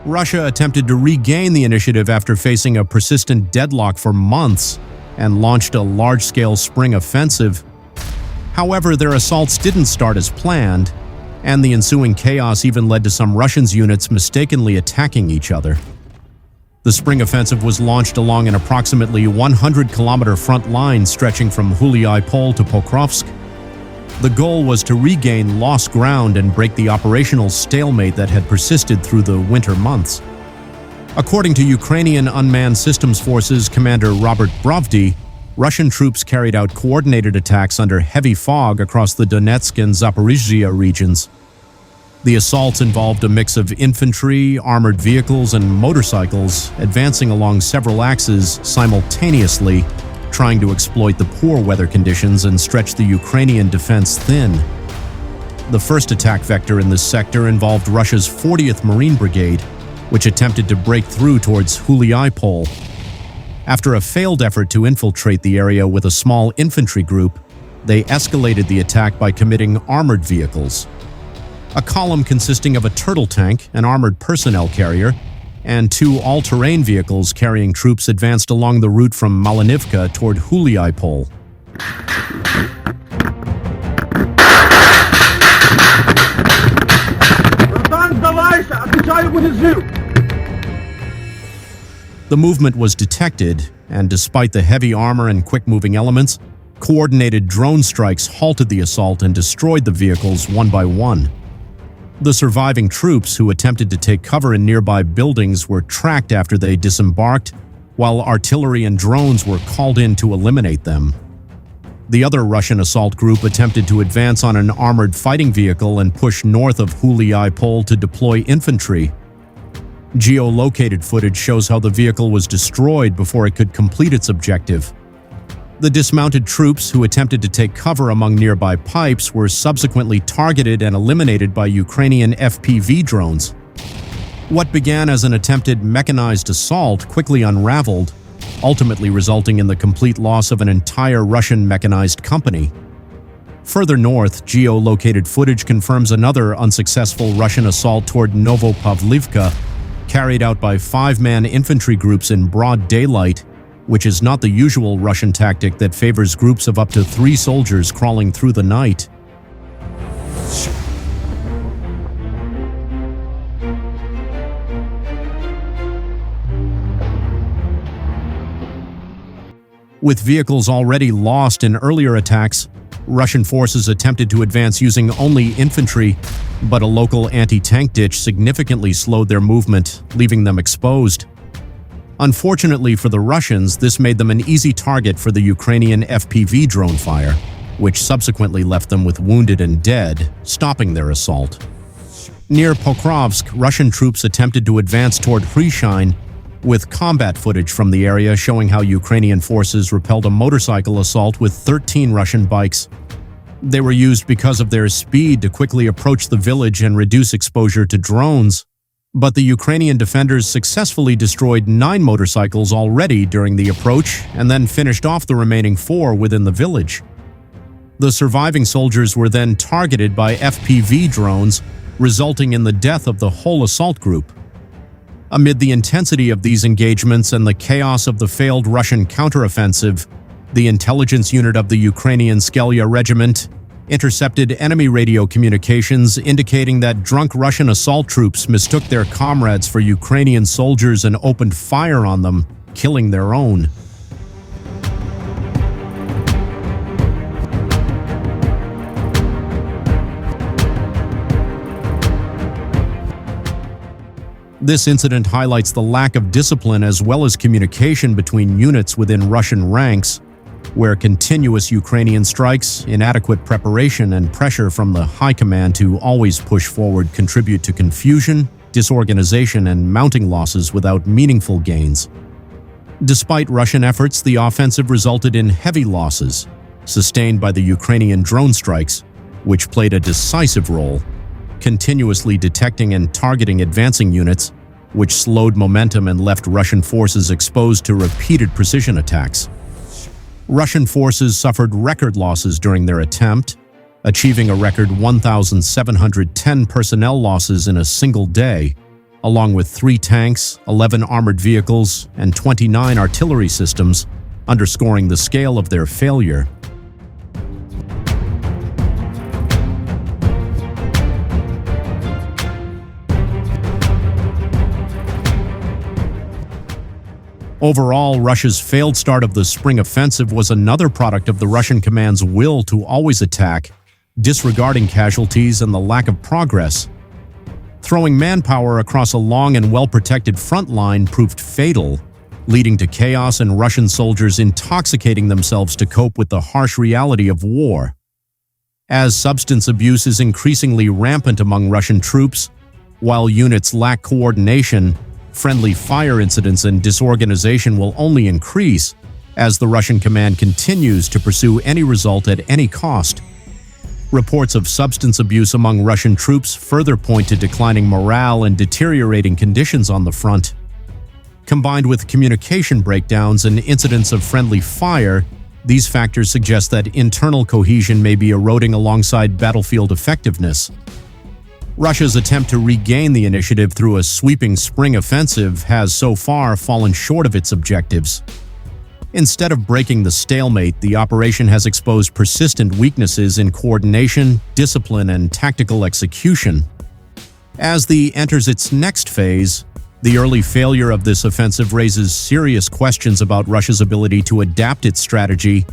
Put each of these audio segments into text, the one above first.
Russia attempted to regain the initiative after facing a persistent deadlock for months and launched a large-scale spring offensive. However, their assaults didn't start as planned, and the ensuing chaos even led to some Russian units mistakenly attacking each other. The spring offensive was launched along an approximately 100-kilometer front line stretching from Huliaipole to Pokrovsk. The goal was to regain lost ground and break the operational stalemate that had persisted through the winter months. According to Ukrainian Unmanned Systems Forces Commander Robert Brovdy, Russian troops carried out coordinated attacks under heavy fog across the Donetsk and Zaporizhzhia regions. The assaults involved a mix of infantry, armored vehicles, and motorcycles advancing along several axes simultaneously, trying to exploit the poor weather conditions and stretch the Ukrainian defense thin. The first attack vector in this sector involved Russia's 40th Marine Brigade, which attempted to break through towards Huliaipole. After a failed effort to infiltrate the area with a small infantry group, they escalated the attack by committing armored vehicles. A column consisting of a turtle tank, an armored personnel carrier, and 2 all-terrain vehicles carrying troops advanced along the route from Malynivka toward Huliaipole. The movement was detected, and despite the heavy armor and quick-moving elements, coordinated drone strikes halted the assault and destroyed the vehicles one by one. The surviving troops who attempted to take cover in nearby buildings were tracked after they disembarked, while artillery and drones were called in to eliminate them. The other Russian assault group attempted to advance on an armored fighting vehicle and push north of Huliapole to deploy infantry. Geolocated footage shows how the vehicle was destroyed before it could complete its objective. The dismounted troops who attempted to take cover among nearby pipes were subsequently targeted and eliminated by Ukrainian FPV drones. What began as an attempted mechanized assault quickly unraveled, ultimately resulting in the complete loss of an entire Russian mechanized company. Further north, geolocated footage confirms another unsuccessful Russian assault toward Novopavlivka, carried out by 5-man infantry groups in broad daylight, which is not the usual Russian tactic that favors groups of up to 3 soldiers crawling through the night. With vehicles already lost in earlier attacks, Russian forces attempted to advance using only infantry, but a local anti-tank ditch significantly slowed their movement, leaving them exposed. Unfortunately for the Russians, this made them an easy target for the Ukrainian FPV drone fire, which subsequently left them with wounded and dead, stopping their assault. Near Pokrovsk, Russian troops attempted to advance toward Huliapole, with combat footage from the area showing how Ukrainian forces repelled a motorcycle assault with 13 Russian bikes. They were used because of their speed to quickly approach the village and reduce exposure to drones. But the Ukrainian defenders successfully destroyed 9 motorcycles already during the approach and then finished off the remaining 4 within the village. The surviving soldiers were then targeted by FPV drones, resulting in the death of the whole assault group. Amid the intensity of these engagements and the chaos of the failed Russian counteroffensive, the intelligence unit of the Ukrainian Skelya Regiment intercepted enemy radio communications indicating that drunk Russian assault troops mistook their comrades for Ukrainian soldiers and opened fire on them, killing their own. This incident highlights the lack of discipline as well as communication between units within Russian ranks, where continuous Ukrainian strikes, inadequate preparation, and pressure from the high command to always push forward contribute to confusion, disorganization, and mounting losses without meaningful gains. Despite Russian efforts, the offensive resulted in heavy losses, sustained by the Ukrainian drone strikes, which played a decisive role, continuously detecting and targeting advancing units, which slowed momentum and left Russian forces exposed to repeated precision attacks. Russian forces suffered record losses during their attempt, achieving a record 1,710 personnel losses in a single day, along with 3 tanks, 11 armored vehicles, and 29 artillery systems, underscoring the scale of their failure. Overall, Russia's failed start of the spring offensive was another product of the Russian command's will to always attack, disregarding casualties and the lack of progress. Throwing manpower across a long and well-protected front line proved fatal, leading to chaos and Russian soldiers intoxicating themselves to cope with the harsh reality of war. As substance abuse is increasingly rampant among Russian troops, while units lack coordination, friendly fire incidents and disorganization will only increase as the Russian command continues to pursue any result at any cost. Reports of substance abuse among Russian troops further point to declining morale and deteriorating conditions on the front. Combined with communication breakdowns and incidents of friendly fire, these factors suggest that internal cohesion may be eroding alongside battlefield effectiveness. Russia's attempt to regain the initiative through a sweeping spring offensive has so far fallen short of its objectives. Instead of breaking the stalemate, the operation has exposed persistent weaknesses in coordination, discipline, and tactical execution. As the enters its next phase, the early failure of this offensive raises serious questions about Russia's ability to adapt its strategy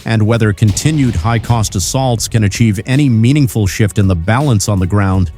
and whether continued high-cost assaults can achieve any meaningful shift in the balance on the ground.